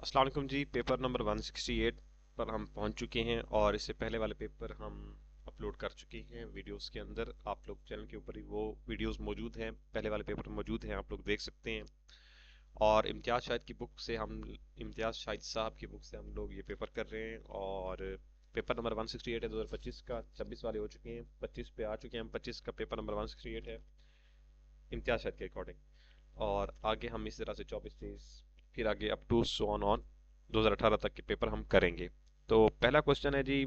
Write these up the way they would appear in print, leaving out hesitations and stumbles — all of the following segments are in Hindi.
अस्सलाम वालेकुम जी। पेपर नंबर 168 पर हम पहुंच चुके हैं और इससे पहले वाले पेपर हम अपलोड कर चुके हैं वीडियोस के अंदर। आप लोग चैनल के ऊपर ही वो वीडियोस मौजूद हैं, पहले वाले पेपर मौजूद हैं, आप लोग देख सकते हैं। और इम्तियाज़ शाहिद की बुक से हम इम्तियाज़ शाहिद साहब की बुक से हम लोग ये पेपर कर रहे हैं। और पेपर नंबर 168 है 2025 का। 26 वाले हो चुके हैं, 25 पे आ चुके हैं हम। 25 का पेपर नंबर 168 है इम्तियाज़ शाहिद के अकॉर्डिंग। और आगे हम इस तरह से 24 तेईस फिर आगे अप टू सो ऑन 2018 तक के पेपर हम करेंगे। तो पहला क्वेश्चन है जी।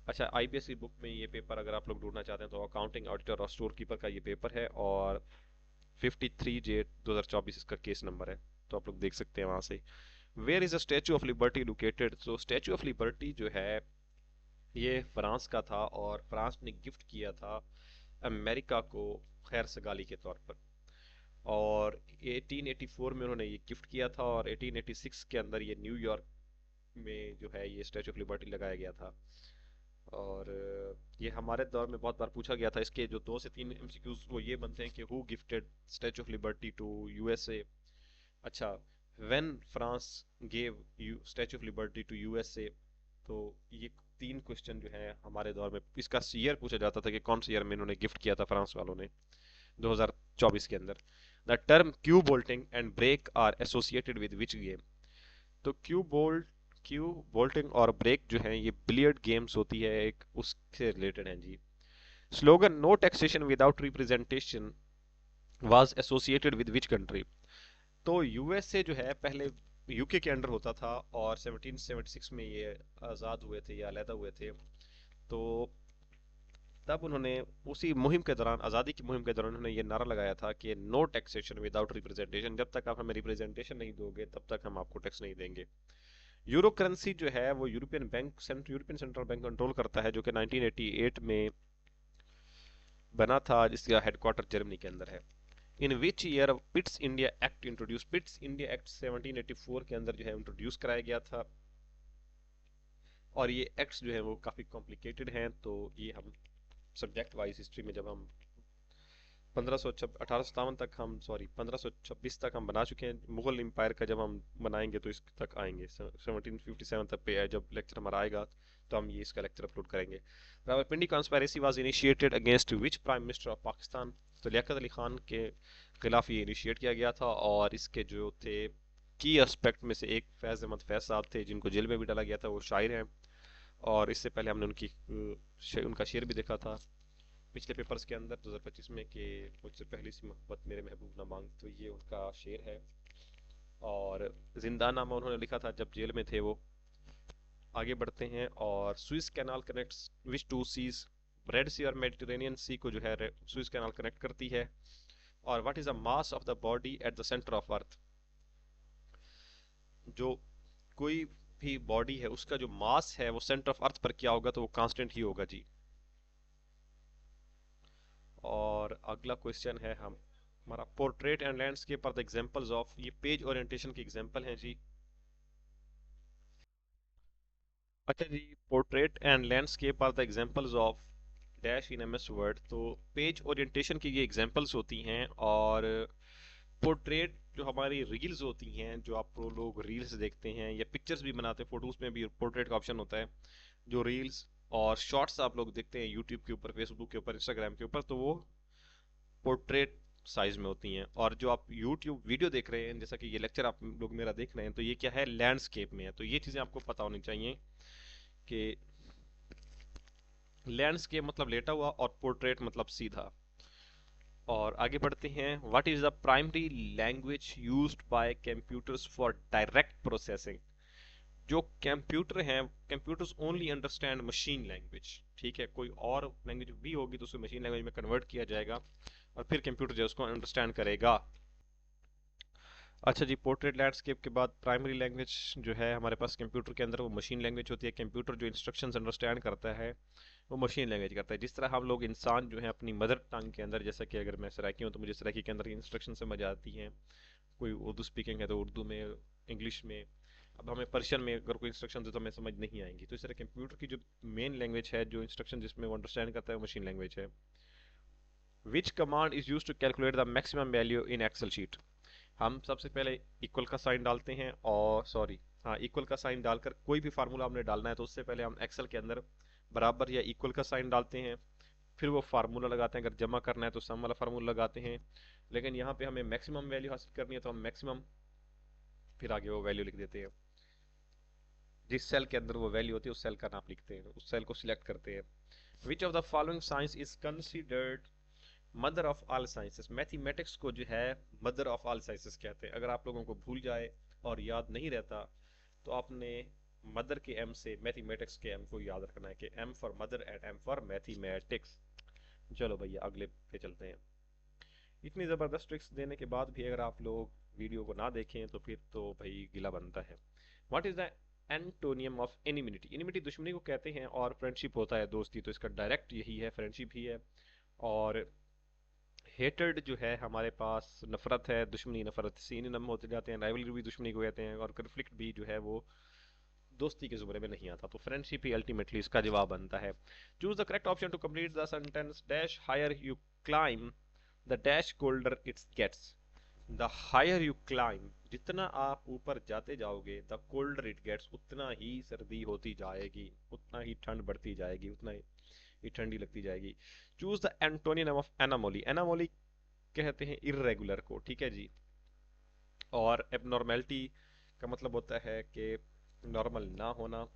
अच्छा, आईपीएस की बुक में ये पेपर अगर आप लोग ढूंढना चाहते हैं तो अकाउंटिंग ऑडिटर और स्टोर कीपर का ये पेपर है। और 53 J 2024 इसका केस नंबर है, तो आप लोग देख सकते हैं वहां से। Where is the Statue of Liberty located? तो स्टैचू ऑफ लिबर्टी जो है ये फ्रांस का था और फ्रांस ने गिफ्ट किया था अमेरिका को खैर सगाली के तौर पर। और 1884 में उन्होंने ये गिफ्ट किया था और 1886 के अंदर ये न्यूयॉर्क में जो है ये स्टैचू ऑफ लिबर्टी लगाया गया था। और ये हमारे दौर में बहुत बार पूछा गया था। इसके जो 2 से 3 एमसीक्यूज वो ये बनते हैं कि who gifted Statue of Liberty to USA. अच्छा, when France gave you Statue of Liberty to USA. तो ये 3 क्वेश्चन जो है हमारे दौर में इसका ईयर पूछा जाता था कि कौन से ईयर में इन्होंने गिफ्ट किया था फ्रांस वालों ने 2024 के अंदर। The term cue bolting and break are associated with which game? तो क्यू बोल्टिंग और ब्रेक जो है ये बिलियर्ड गेम्स होती है एक, उससे रिलेटेड है जी। Slogan no taxation without representation was associated with which country? तो यूएसए जो है पहले यूके के अंडर होता था और 1776 में ये आज़ाद हुए थे या अलहदा हुए थे। तो तब उन्होंने उसी मुहिम के दौरान, आज़ादी की मुहिम के दौरान, उन्होंने ये नारा लगाया था कि नो टैक्सेशन विदाउट रिप्रेजेंटेशन, जब तक आप हमें रिप्रेजेंटेशन नहीं दोगे तब तक हम आपको टैक्स नहीं देंगे। यूरो करेंसी जो है वो यूरोपियन सेंट्रल बैंक कंट्रोल करता है, जो कि 1988 में बना था, जिसका हेडक्वार्टर जर्मनी के अंदर है। In which year Pitts India Act introduce? Pitts India Act 1784 के अंदर जो है इंट्रोड्यूस कराया गया था। और ये एक्ट्स जो है वो काफ़ी कॉम्प्लिकेटेड हैं, तो ये हम सब्जेक्ट वाइज हिस्ट्री में जब हम 1857 तक हम, सॉरी 1526 तक हम बना चुके हैं। मुगल एम्पायर का जब हम बनाएंगे तो इस तक आएंगे, 1757 तक पे जब लेक्चर हमारा आएगा तो हम ये इसका लेक्चर अपलोड करेंगे। Rawalpindi conspiracy was initiated against which prime minister of Pakistan? तो लियाकत अली खान के खिलाफ ये इनिशिएट किया गया था। और इसके जो थे की एस्पेक्ट में से एक फैज़ अहमद फैज़ साहब थे, जिनको जेल में भी डाला गया था, वो शायर हैं। और इससे पहले हमने उनका शेर भी देखा था पिछले पेपर्स के अंदर 2025 में कि मुझसे पहली सी मोहब्बत मेरे महबूब ना मांग। तो ये उनका शेर है। और जिंदानामा उन्होंने लिखा था जब जेल में थे वो। आगे बढ़ते हैं। और Suez canal connects which two seas? Red Sea और मेडिटेरेनियन सी को जो है स्विस कैनाल कनेक्ट करती है। और what is the mass of the body at the centre of earth? जो कोई भी बॉडी है उसका जो मास है वो सेंटर ऑफ अर्थ पर क्या होगा? तो वो कांस्टेंट ही होगा जी। और अगला क्वेश्चन है हमारा portrait and landscape are the examples of. ये पेज ओरिएंटेशन की एग्जांपल हैं जी। अच्छा जी, portrait and landscape are the examples of dash in MS Word. तो पेज ओरिएंटेशन की ये एग्जांपल्स होती हैं। और पोर्ट्रेट जो हमारी रील्स होती हैं, जो आप लोग रील्स देखते हैं या पिक्चर्स भी बनाते हैं, फोटोज में भी पोर्ट्रेट का ऑप्शन होता है। जो रील्स और शॉर्ट्स आप लोग देखते हैं यूट्यूब के ऊपर, फेसबुक के ऊपर, इंस्टाग्राम के ऊपर, तो वो पोर्ट्रेट साइज में होती हैं। और जो आप यूट्यूब वीडियो देख रहे हैं, जैसा कि ये लेक्चर आप लोग मेरा देख रहे हैं, तो ये क्या है? लैंडस्केप में है। तो ये चीज़ें आपको पता होनी चाहिए कि लैंडस्केप मतलब लेटा हुआ और पोर्ट्रेट मतलब सीधा। और आगे बढ़ते हैं। What is the primary language used by computers for direct processing? जो कंप्यूटर हैं, computers only understand machine language. ठीक है, कोई और लैंग्वेज भी होगी तो उसे मशीन लैंग्वेज में कन्वर्ट किया जाएगा और फिर कंप्यूटर जो है उसको अंडरस्टैंड करेगा। अच्छा जी, पोर्ट्रेट लैंडस्केप के बाद प्राइमरी लैंग्वेज जो है हमारे पास कंप्यूटर के अंदर वो मशीन लैंग्वेज होती है। कंप्यूटर जो इंस्ट्रक्शंस अंडरस्टैंड करता है वो मशीन लैंग्वेज करता है। जिस तरह हम लोग इंसान जो है अपनी मदर टंग के अंदर, जैसा कि अगर मैं सराइकी हूँ तो मुझे सराइकी के अंदर इंस्ट्रक्शन समझ आती हैं। कोई उर्दू स्पीकिंग है तो उर्दू में, इंग्लिश में। अब हमें पर्शियन में अगर कोई इंस्ट्रक्शन दे तो हमें समझ नहीं आएंगी। तो इस तरह कंप्यूटर की जो मेन लैंग्वेज है, जो इंस्ट्रक्शन जिसमें वो अंडरस्टैंड करता है, वो मशीन लैंग्वेज है। Which command is use to calculate the maximum value in Excel sheet? हम सबसे पहले इक्वल का साइन डालते हैं, और सॉरी, हाँ, इक्वल का साइन डालकर कोई भी फार्मूला हमने डालना है तो उससे पहले हम एक्सेल के अंदर बराबर या इक्वल का साइन डालते हैं, फिर वो फार्मूला लगाते हैं। अगर जमा करना है तो सम वाला फार्मूला लगाते हैं, लेकिन यहाँ पे हमें मैक्सिमम वैल्यू हासिल करनी है तो हम मैक्सिमम, फिर आगे वो वैल्यू लिख देते हैं। जिस सेल के अंदर वो वैल्यू होती है उस सेल का नाम लिखते हैं, उस सेल को सिलेक्ट करते हैं। Which of the following science is considered mother of all sciences? Mathematics को जो है मदर ऑफ ऑल साइंसेस कहते हैं। अगर आप लोगों को भूल जाए और याद नहीं रहता तो आपने मदर के एम से मैथमेटिक्स के एम को याद रखना है कि M for mother and M for mathematics. चलो भैया अगले पे चलते हैं। इतनी ज़बरदस्त ट्रिक्स देने के बाद भी अगर आप लोग वीडियो को ना देखें तो फिर तो भाई गिला बनता है। What is the antonym of enmity? Enmity दुश्मनी को कहते हैं, और फ्रेंडशिप होता है दोस्ती, तो इसका डायरेक्ट यही है, फ्रेंडशिप ही है। और हेटर्ड जो है हमारे पास नफरत है, दुश्मनी, नफरत सिनोनिम होते जाते हैं। राइवलरी भी दुश्मनी को कहते हैं, और कन्फ्लिक्ट भी जो है वो दोस्ती के जुमरे में नहीं आता, तो फ्रेंडशिप ही अल्टीमेटली इसका जवाब बनता है। Choose the correct option to complete the sentence. Dash higher you climb the dash colder its gets. The higher you climb, जितना आप ऊपर जाते जाओगे, द कोल्डर इट गेट्स, उतना ही सर्दी होती जाएगी, उतना ही ठंड बढ़ती जाएगी, उतना ही ठंडी लगती जाएगी। Choose the antonym of anomaly. Anomaly कहते हैं इर्रेगुलर को, ठीक है जी। और एबनॉर्मेलिटी का मतलब होता है कि नॉर्मल ना होना,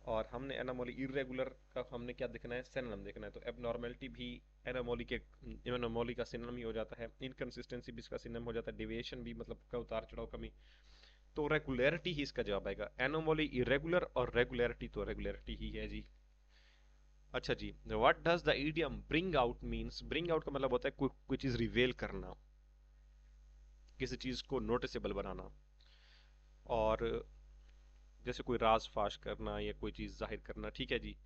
और हमने एनामोली इरेगुलर का हमने क्या देखना है, सिनोनिम देखना है। तो एबनॉर्मेलिटी भी एनामोली का सिनोनिम ही हो जाता है। इनकंसिस्टेंसी भी इसका सिनोनिम हो जाता है। डेविएशन भी मतलब का उतार चढ़ाव, कमी। तो रेगुलरिटी ही इसका जवाब आएगा। एनोमोली इरेगुलर और रेगुलरिटी तो रेगुलरिटी ही है जी। अच्छा जी, what does the idiom bring out means? Bring out का मतलब होता है कोई चीज रिवेल करना, किसी चीज को नोटिसेबल बनाना, और जैसे कोई राज फाश करना या कोई चीज जाहिर करना, ठीक है जी।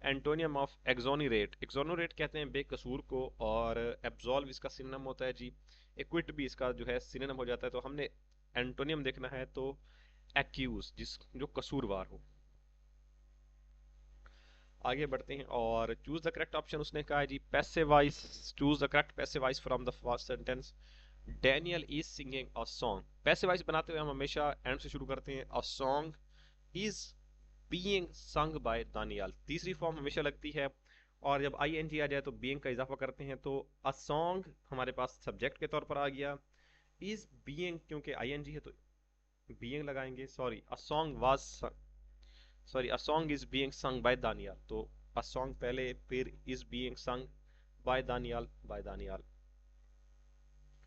Antonym of exonerate. एक्सोनरेट कहते हैं बेकसूर को, और एब्सॉल्व इसका सिनोनिम होता है जी। एक्विट भी इसका जो है सिनोनिम हो जाता है। तो हमने एंटोनियम देखना है तो एक्यूज, जिस जो कसूरवार हो। आगे बढ़ते हैं, और चूज द करेक्ट ऑप्शन उसने कहा है जी passivise. Choose the correct passivise from the first sentence. Daniel is singing a song. Passivise बनाते हुए हम हमेशा एंड से शुरू करते हैं। A song is being sung by Daniel, तीसरी फॉर्म हमेशा लगती है, और जब आई एन जी आ जाए तो बीइंग का इजाफा करते हैं। तो अ सॉन्ग हमारे पास सब्जेक्ट के तौर पर आ गया। इज बीइंग क्योंकि आई एन जी है तो बीइंग लगाएंगे। Sorry, a song was, sorry, a song is being sung by Daniyal, तो अ सॉन्ग पहले, फिर is being sung by Daniyal, by Daniyal.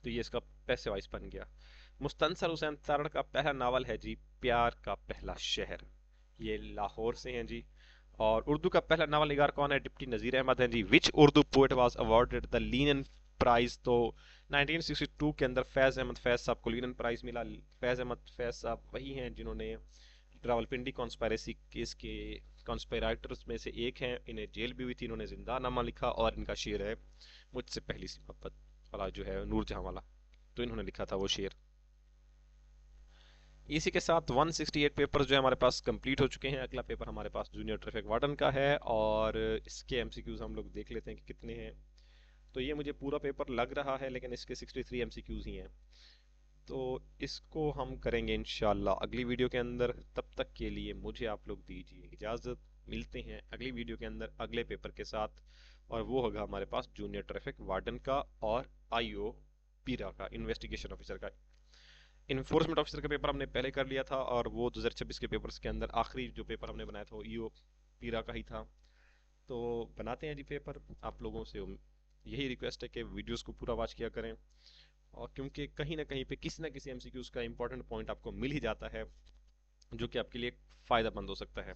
तो ये इसका पैसे वाइज बन गया। मुस्तंसर हुसैन तारड़ का पहला नावल है जी प्यार का पहला शहर, ये लाहौर से हैं जी। और उर्दू का पहला नावल निगार कौन है? डिप्टी नजीर अहमद हैं जी। Which Urdu poet was awarded the Lenin prize? तो 1962 के अंदर फैज अहमद फैज साहब को लीनियन प्राइज मिला। फैज अहमद फैज साहब वही हैं जिन्होंने रावलपिंडी कॉन्स्पायरेसी केस के कॉन्स्पिरेटर्स में से एक हैं। इन्हें जेल भी हुई थी, इन्होंने जिंदानामा लिखा, और इनका शेर है मुझसे पहली सी मोहब्बत वाला जो है नूरजहां वाला, तो इन्होंने लिखा था वो शेर। इसी के साथ 168 पेपर जो है हमारे पास कंप्लीट हो चुके हैं। अगला पेपर हमारे पास जूनियर ट्रैफिक वार्डन का है, और इसके एमसीक्यूज हम लोग देख लेते हैं कि कितने हैं। तो ये मुझे पूरा पेपर लग रहा है, लेकिन इसके 63 एमसीक्यूज ही हैं, तो इसको हम करेंगे इंशाल्लाह अगली वीडियो के अंदर। तब तक के लिए मुझे आप लोग दीजिए इजाज़त। मिलते हैं अगली वीडियो के अंदर अगले पेपर के साथ, और वो होगा हमारे पास जूनियर ट्रैफिक वार्डन का और आईओ पीरा का, इन्वेस्टिगेशन ऑफिसर का। इन्फोर्समेंट ऑफिसर का पेपर हमने पहले कर लिया था, और वो 2026 के पेपर्स के अंदर आखिरी जो पेपर हमने बनाया था वो ईओ पीरा का ही था। तो बनाते हैं जी पेपर। आप लोगों से यही रिक्वेस्ट है कि वीडियोस को पूरा वॉच किया करें, और क्योंकि कहीं ना कहीं पे किसी ना किसी एमसीक्यूज का इंपॉर्टेंट पॉइंट आपको मिल ही जाता है जो कि आपके लिए फ़ायदेमंद हो सकता है।